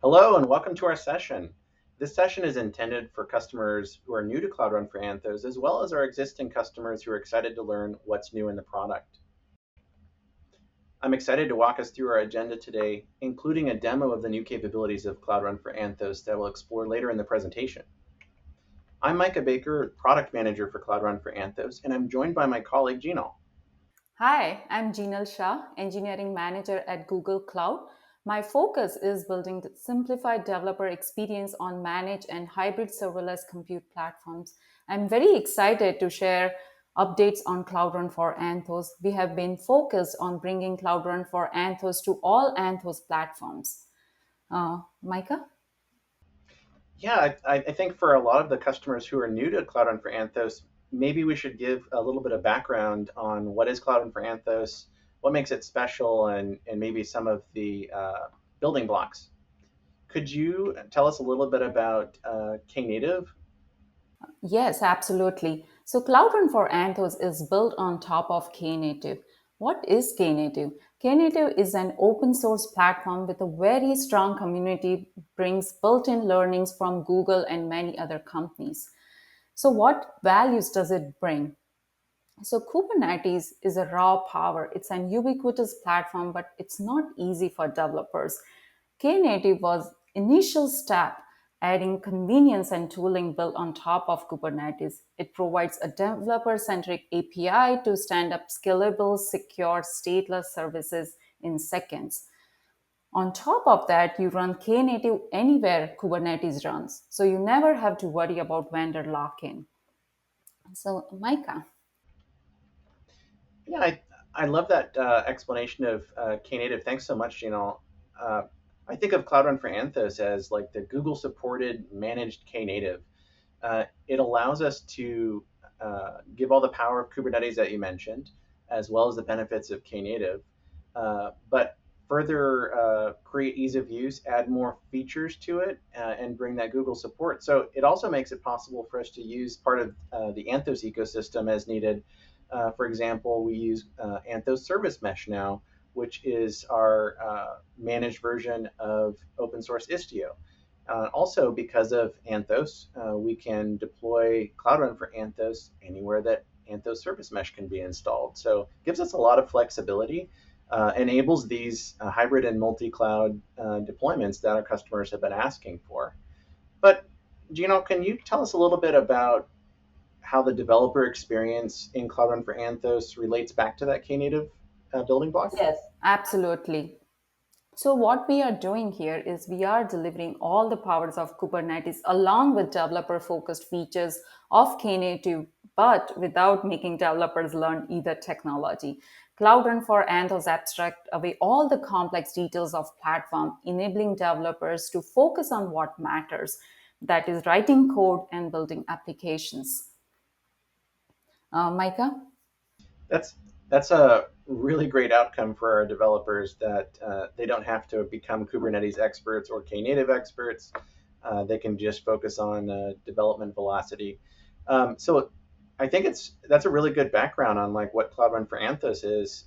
Hello and welcome to our session. This session is intended for customers who are new to Cloud Run for Anthos, as well as our existing customers who are excited to learn what's new in the product. I'm excited to walk us through our agenda today, including a demo of the new capabilities of Cloud Run for Anthos that we'll explore later in the presentation. I'm Micah Baker, Product Manager for Cloud Run for Anthos, and I'm joined by my colleague Jeenal. Hi, I'm Jeenal Shah, Engineering Manager at Google Cloud. My focus is building the simplified developer experience on managed and hybrid serverless compute platforms. I'm very excited to share updates on Cloud Run for Anthos. We have been focused on bringing Cloud Run for Anthos to all Anthos platforms. Micah? Yeah, I think for a lot of the customers who are new to Cloud Run for Anthos, maybe we should give a little bit of background on what is Cloud Run for Anthos, what makes it special, and maybe some of the building blocks. Could you tell us a little bit about Knative? Yes, absolutely. So Cloud Run for Anthos is built on top of Knative. What is Knative? Knative is an open source platform with a very strong community, brings built-in learnings from Google and many other companies. So what values does it bring? So Kubernetes is a raw power. It's an ubiquitous platform, but it's not easy for developers. Knative was initial step adding convenience and tooling built on top of Kubernetes. It provides a developer-centric API to stand up scalable, secure, stateless services in seconds. On top of that, you run Knative anywhere Kubernetes runs. So you never have to worry about vendor lock-in. So Micah. Yeah, I love that explanation of Knative. Thanks so much, Jeenal. Uh, I think of Cloud Run for Anthos as like the Google supported managed Knative. It allows us to give all the power of Kubernetes that you mentioned, as well as the benefits of Knative, but further create ease of use, add more features to it, and bring that Google support. So it also makes it possible for us to use part of the Anthos ecosystem as needed. For example, we use Anthos Service Mesh now, which is our managed version of open source Istio. Also, because of Anthos, we can deploy Cloud Run for Anthos anywhere that Anthos Service Mesh can be installed. So it gives us a lot of flexibility, enables these hybrid and multi-cloud deployments that our customers have been asking for. But Gino, can you tell us a little bit about how the developer experience in Cloud Run for Anthos relates back to that Knative building block? Yes, absolutely. So, what we are doing here is we are delivering all the powers of Kubernetes along with developer focused features of Knative, but without making developers learn either technology. Cloud Run for Anthos abstract away all the complex details of platform, enabling developers to focus on what matters, that is, writing code and building applications. Micah? That's that's a really great outcome for our developers that they don't have to become Kubernetes experts or Knative experts. They can just focus on development velocity. So I think that's a really good background on like what Cloud Run for Anthos is.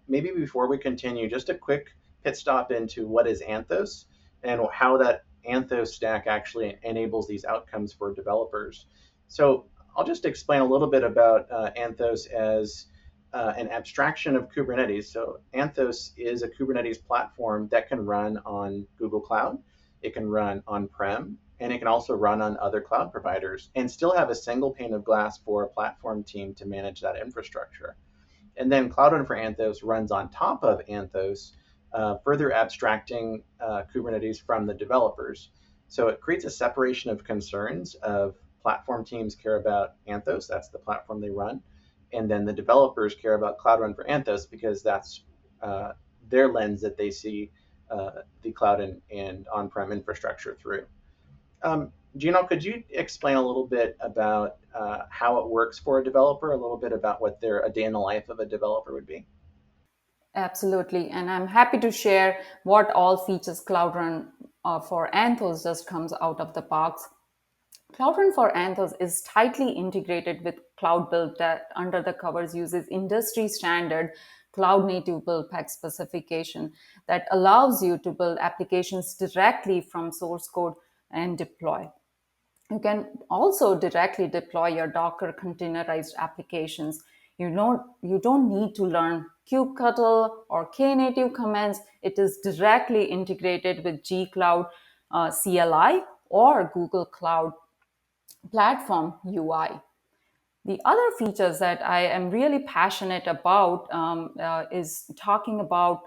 Maybe before we continue, just a quick pit stop into what is Anthos and how that Anthos stack actually enables these outcomes for developers. So I'll just explain a little bit about Anthos as an abstraction of Kubernetes. So Anthos is a Kubernetes platform that can run on Google Cloud, it can run on-prem, and it can also run on other cloud providers and still have a single pane of glass for a platform team to manage that infrastructure. And then Cloud Run for Anthos runs on top of Anthos, further abstracting Kubernetes from the developers. So it creates a separation of concerns of platform teams care about Anthos, that's the platform they run, and then the developers care about Cloud Run for Anthos because that's their lens that they see the cloud and on-prem infrastructure through. Gino, could you explain a little bit about how it works for a developer, a little bit about what a day in the life of a developer would be? Absolutely. And I'm happy to share what all features Cloud Run for Anthos just comes out of the box. Cloud Run for Anthos is tightly integrated with Cloud Build that under the covers uses industry standard cloud native build pack specification that allows you to build applications directly from source code and deploy. You can also directly deploy your Docker containerized applications. You don't need to learn kubectl or knative commands. It is directly integrated with gcloud CLI or Google Cloud Platform UI. The other features that I am really passionate about is talking about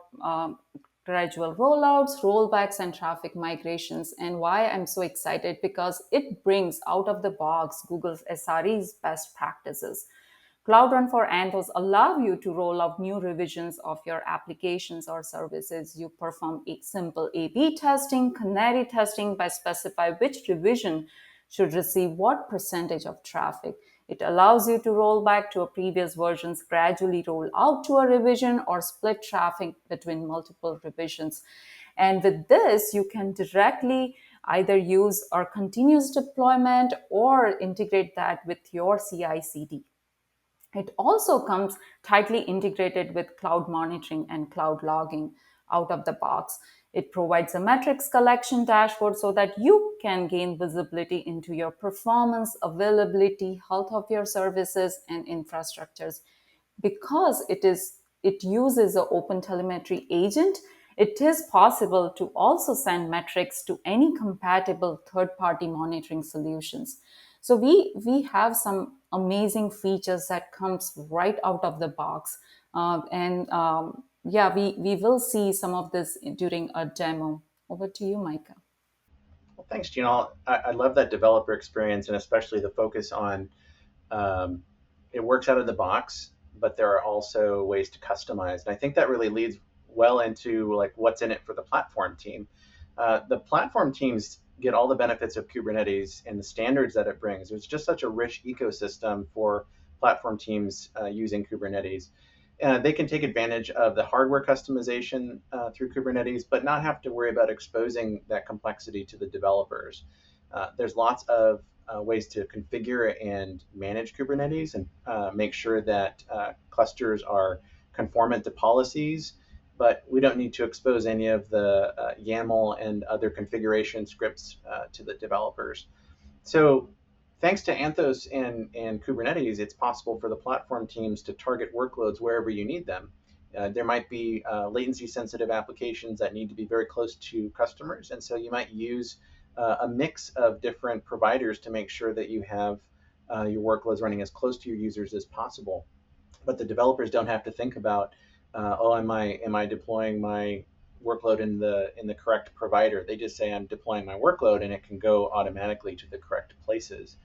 gradual rollouts, rollbacks, and traffic migrations. And why I'm so excited, because it brings out of the box Google's SRE's best practices. Cloud Run for Anthos allow you to roll out new revisions of your applications or services. You perform a simple A/B testing, canary testing by specify which revision should receive what percentage of traffic. It allows you to roll back to a previous versions, gradually roll out to a revision, or split traffic between multiple revisions. And with this, you can directly either use our continuous deployment or integrate that with your CI/CD. It also comes tightly integrated with cloud monitoring and cloud logging out of the box. It provides a metrics collection dashboard so that you can gain visibility into your performance, availability, health of your services and infrastructures. Because it uses an open telemetry agent, it is possible to also send metrics to any compatible third-party monitoring solutions. So we have some amazing features that comes right out of the box. And yeah, we will see some of this during a demo. Over to you, Micah. Well, thanks, Jeenal. I love that developer experience, and especially the focus on um, it works out of the box, but there are also ways to customize. And I think that really leads well into like what's in it for the platform team. The platform teams get all the benefits of Kubernetes and the standards that it brings. There's just such a rich ecosystem for platform teams using Kubernetes. They can take advantage of the hardware customization through Kubernetes, but not have to worry about exposing that complexity to the developers. There's lots of ways to configure and manage Kubernetes and make sure that clusters are conformant to policies, but we don't need to expose any of the YAML and other configuration scripts to the developers. So thanks to Anthos and Kubernetes, it's possible for the platform teams to target workloads wherever you need them. There might be latency sensitive applications that need to be very close to customers. And so you might use a mix of different providers to make sure that you have your workloads running as close to your users as possible. But the developers don't have to think about, oh, am I deploying my workload in the correct provider? They just say I'm deploying my workload, and it can go automatically to the correct places.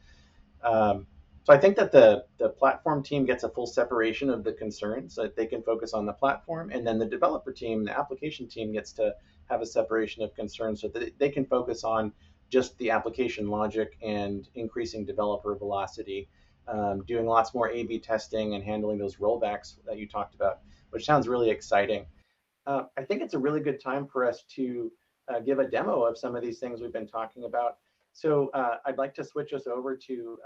Um, so I think that the platform team gets a full separation of the concerns, so that they can focus on the platform, and then the developer team, the application team, gets to have a separation of concerns so that they can focus on just the application logic and increasing developer velocity, doing lots more A/B testing and handling those rollbacks that you talked about, which sounds really exciting. I think it's a really good time for us to give a demo of some of these things we've been talking about. So I'd like to switch us over to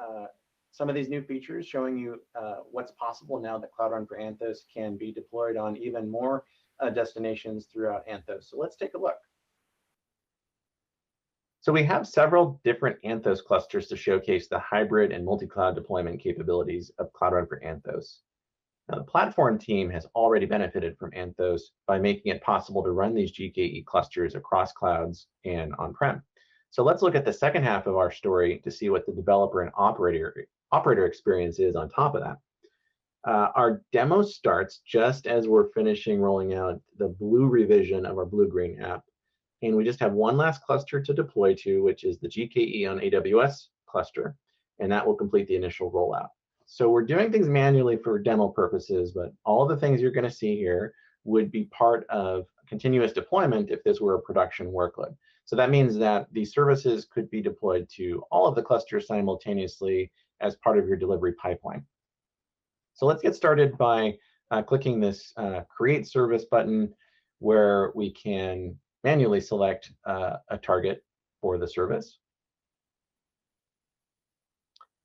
some of these new features, showing you what's possible now that Cloud Run for Anthos can be deployed on even more destinations throughout Anthos. So let's take a look. So we have several different Anthos clusters to showcase the hybrid and multi-cloud deployment capabilities of Cloud Run for Anthos. Now, the platform team has already benefited from Anthos by making it possible to run these GKE clusters across clouds and on-prem. So let's look at the second half of our story to see what the developer and operator experience is on top of that. Our demo starts just as we're finishing rolling out the blue revision of our blue-green app. And we just have one last cluster to deploy to, which is the GKE on AWS cluster. And that will complete the initial rollout. So we're doing things manually for demo purposes, but all of the things you're going to see here would be part of continuous deployment if this were a production workload. So that means that these services could be deployed to all of the clusters simultaneously as part of your delivery pipeline. So let's get started by clicking this Create Service button, where we can manually select a target for the service.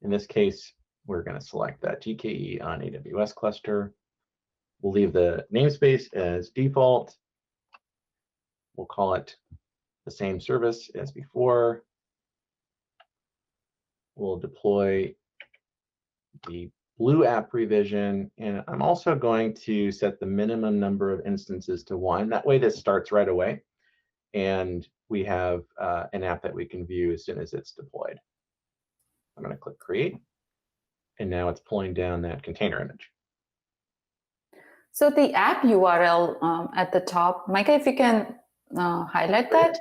In this case, we're going to select that GKE on AWS cluster. We'll leave the namespace as default. We'll call it the same service as before. We'll deploy the blue app revision, and I'm also going to set the minimum number of instances to 1. That way this starts right away, and we have an app that we can view as soon as it's deployed. I'm going to click create, and now it's pulling down that container image. So the app URL at the top, Micah, if you can highlight that.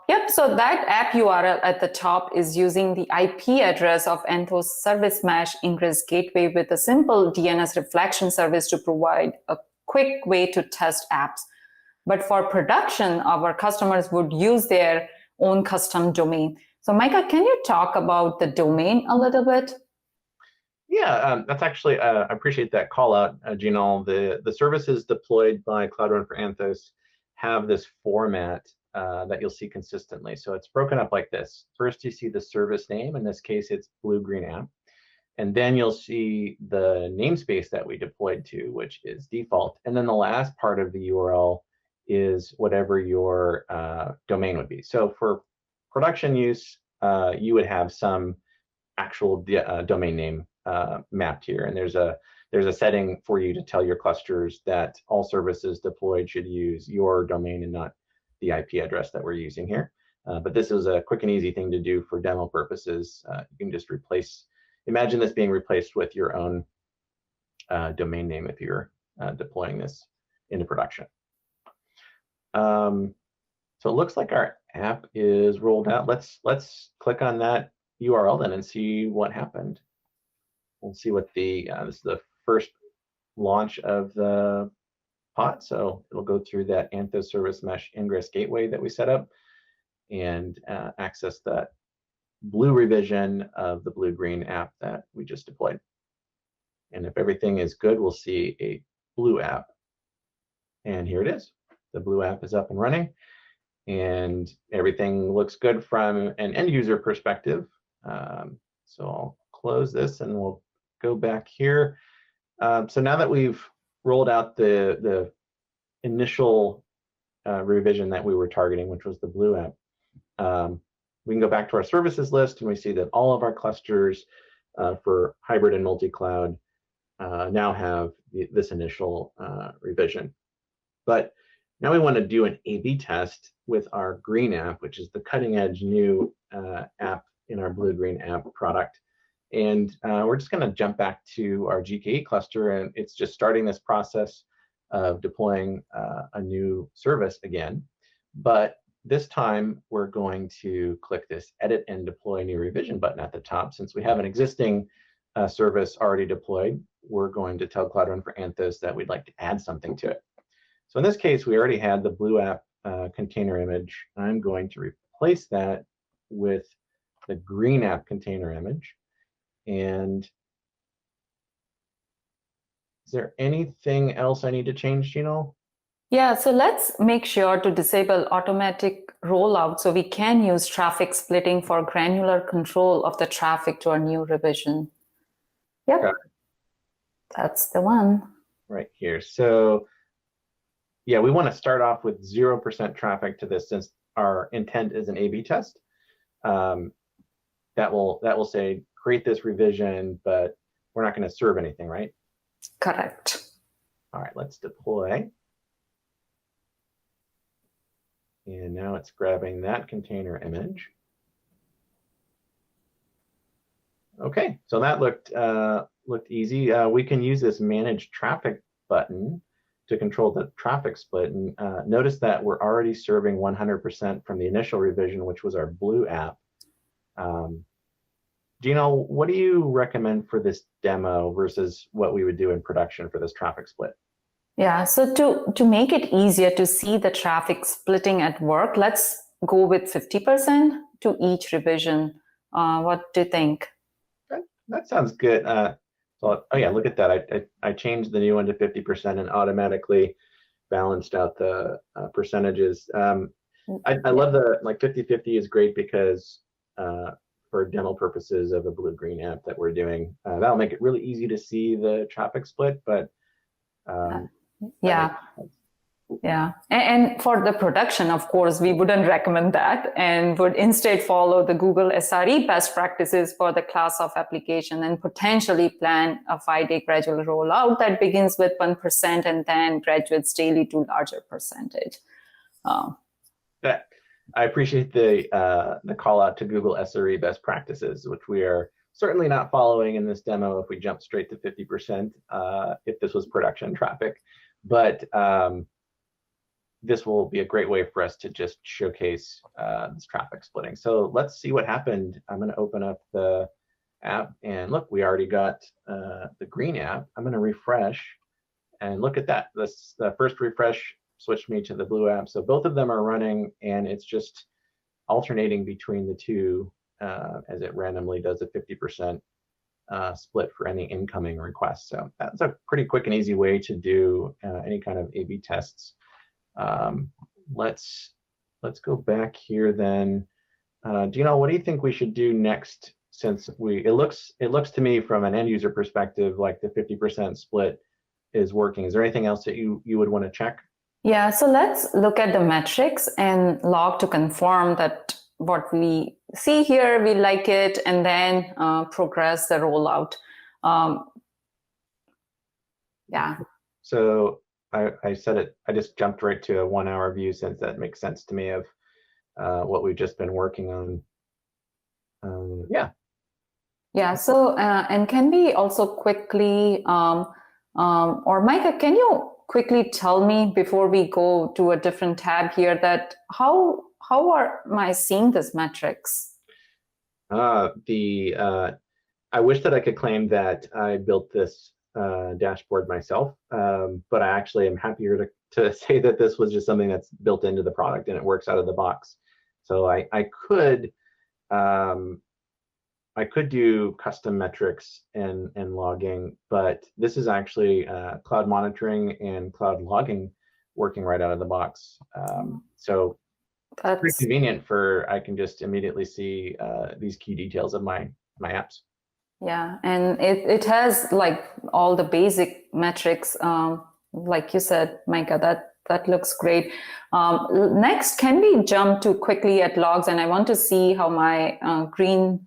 Yep, so that app URL at the top is using the IP address of Anthos Service Mesh Ingress Gateway with a simple DNS reflection service to provide a quick way to test apps. But for production, our customers would use their own custom domain. So Micah, can you talk about the domain a little bit? Yeah, that's actually, I appreciate that call out, Jeenal. The services deployed by Cloud Run for Anthos have this format that you'll see consistently. So it's broken up like this. First, you see the service name. In this case, it's blue-green app. And then you'll see the namespace that we deployed to, which is default. And then the last part of the URL is whatever your domain would be. So for production use, you would have some actual domain name mapped here. And there's a setting for you to tell your clusters that all services deployed should use your domain and not the IP address that we're using here. But this is a quick and easy thing to do for demo purposes. You can just imagine this being replaced with your own domain name if you're deploying this into production. So it looks like our app is rolled out. Let's click on that URL then and see what happened. We'll see what this is the first launch of the pod. So it'll go through that Anthos Service Mesh Ingress Gateway that we set up and access that blue revision of the blue-green app that we just deployed. And if everything is good, we'll see a blue app. And here it is. The blue app is up and running, and everything looks good from an end user perspective. So I'll close this and we'll go back here. So now that we've rolled out the initial revision that we were targeting, which was the blue app, we can go back to our services list and we see that all of our clusters for hybrid and multi-cloud now have this initial revision. But now we want to do an A/B test with our green app, which is the cutting edge new app in our blue-green app product. And we're just going to jump back to our GKE cluster, and it's just starting this process of deploying a new service again. But this time, we're going to click this Edit and Deploy New Revision button at the top. Since we have an existing service already deployed, we're going to tell Cloud Run for Anthos that we'd like to add something to it. So in this case, we already had the blue app container image. I'm going to replace that with the green app container image. And is there anything else I need to change, Jeenal? Yeah, so let's make sure to disable automatic rollout so we can use traffic splitting for granular control of the traffic to our new revision. Yep, okay. That's the one. Right here. So yeah, we want to start off with 0% traffic to this since our intent is an A/B test. That will say create this revision, but we're not going to serve anything, right? Correct. All right, let's deploy. And now it's grabbing that container image. Okay, so that looked easy. We can use this manage traffic button to control the traffic split. And notice that we're already serving 100% from the initial revision, which was our blue app. Jeenal, what do you recommend for this demo versus what we would do in production for this traffic split? Yeah, so to make it easier to see the traffic splitting at work, let's go with 50% to each revision. What do you think? That sounds good. So, oh yeah, look at that. I changed the new one to 50% and automatically balanced out the percentages. I love the 50-50 is great because for demo purposes of a blue-green app that we're doing, that'll make it really easy to see the traffic split. But That makes Yeah. sense. Yeah. And for the production, of course, we wouldn't recommend that and would instead follow the Google SRE best practices for the class of application and potentially plan a 5-day gradual rollout that begins with 1% and then graduates daily to larger percentage. That I appreciate the call out to Google SRE best practices, which we are certainly not following in this demo if we jump straight to 50%, if this was production traffic. But this will be a great way for us to just showcase this traffic splitting. So let's see what happened. I'm going to open up the app, and look, we already got the green app. I'm going to refresh, and look at that. The first refresh switched me to the blue app. So both of them are running, and it's just alternating between the two as it randomly does a 50% split for any incoming requests. So that's a pretty quick and easy way to do any kind of A/B tests. Let's go back here then. Jeenal, what do you think we should do next? Since it looks to me from an end user perspective like the 50% split is working. Is there anything else that you would want to check? Yeah, so let's look at the metrics and log to confirm that what we see here, we like it, and then progress the rollout. Yeah. So I said it, I just jumped right to a 1 hour view since that makes sense to me of what we've just been working on. Yeah. Yeah, so, and can we also quickly, or Micah, can you quickly tell me before we go to a different tab here that how am I seeing these metrics? I wish that I could claim that I built this dashboard myself, but I actually am happier to say that this was just something that's built into the product and it works out of the box. So I could do custom metrics and logging, but this is actually cloud monitoring and cloud logging working right out of the box. So it's pretty convenient I can just immediately see these key details of my apps. Yeah, and it has like all the basic metrics, like you said, Micah, that looks great. Next, can we jump to quickly at logs? And I want to see how my green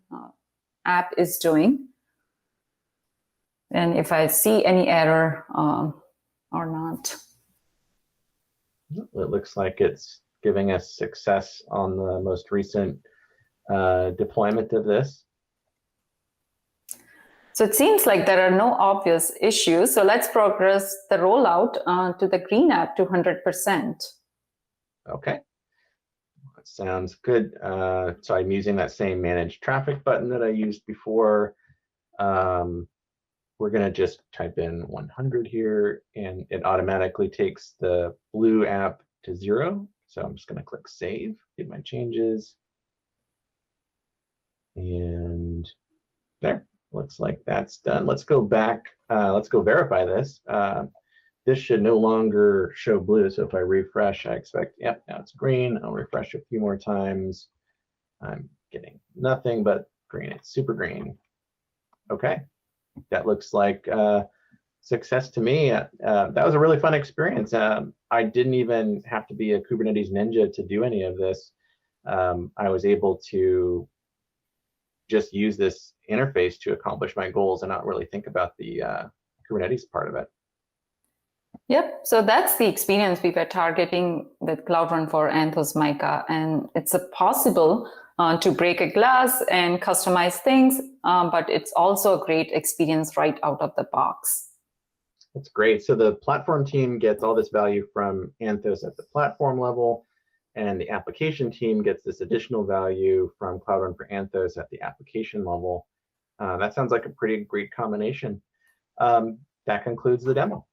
app is doing. And if I see any error or not. It looks like it's giving us success on the most recent deployment of this. So it seems like there are no obvious issues. So let's progress the rollout to the green app to 100%. Okay. That sounds good. So I'm using that same manage traffic button that I used before. We're going to just type in 100 here, and it automatically takes the blue app to 0. So I'm just going to click save, get my changes. And there. Looks like that's done. Let's go back. Let's go verify this. This should no longer show blue. So if I refresh, I expect, yep, now it's green. I'll refresh a few more times. I'm getting nothing but green. It's super green. Okay, that looks like success to me. That was a really fun experience. I didn't even have to be a Kubernetes ninja to do any of this. I was able to just use this interface to accomplish my goals and not really think about the Kubernetes part of it. Yep, so that's the experience we were targeting with Cloud Run for Anthos, Micah, and it's possible to break a glass and customize things, but it's also a great experience right out of the box. That's great. So the platform team gets all this value from Anthos at the platform level, and the application team gets this additional value from Cloud Run for Anthos at the application level. That sounds like a pretty great combination. That concludes the demo.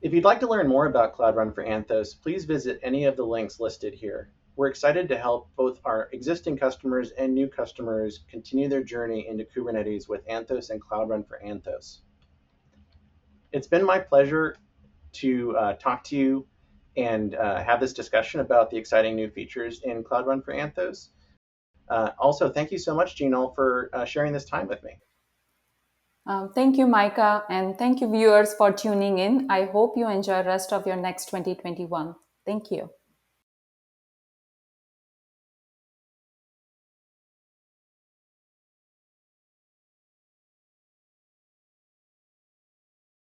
If you'd like to learn more about Cloud Run for Anthos, please visit any of the links listed here. We're excited to help both our existing customers and new customers continue their journey into Kubernetes with Anthos and Cloud Run for Anthos. It's been my pleasure to talk to you and have this discussion about the exciting new features in Cloud Run for Anthos. Also, thank you so much, Jeenal, for sharing this time with me. Thank you, Micah, and thank you, viewers, for tuning in. I hope you enjoy rest of your next 2021. Thank you.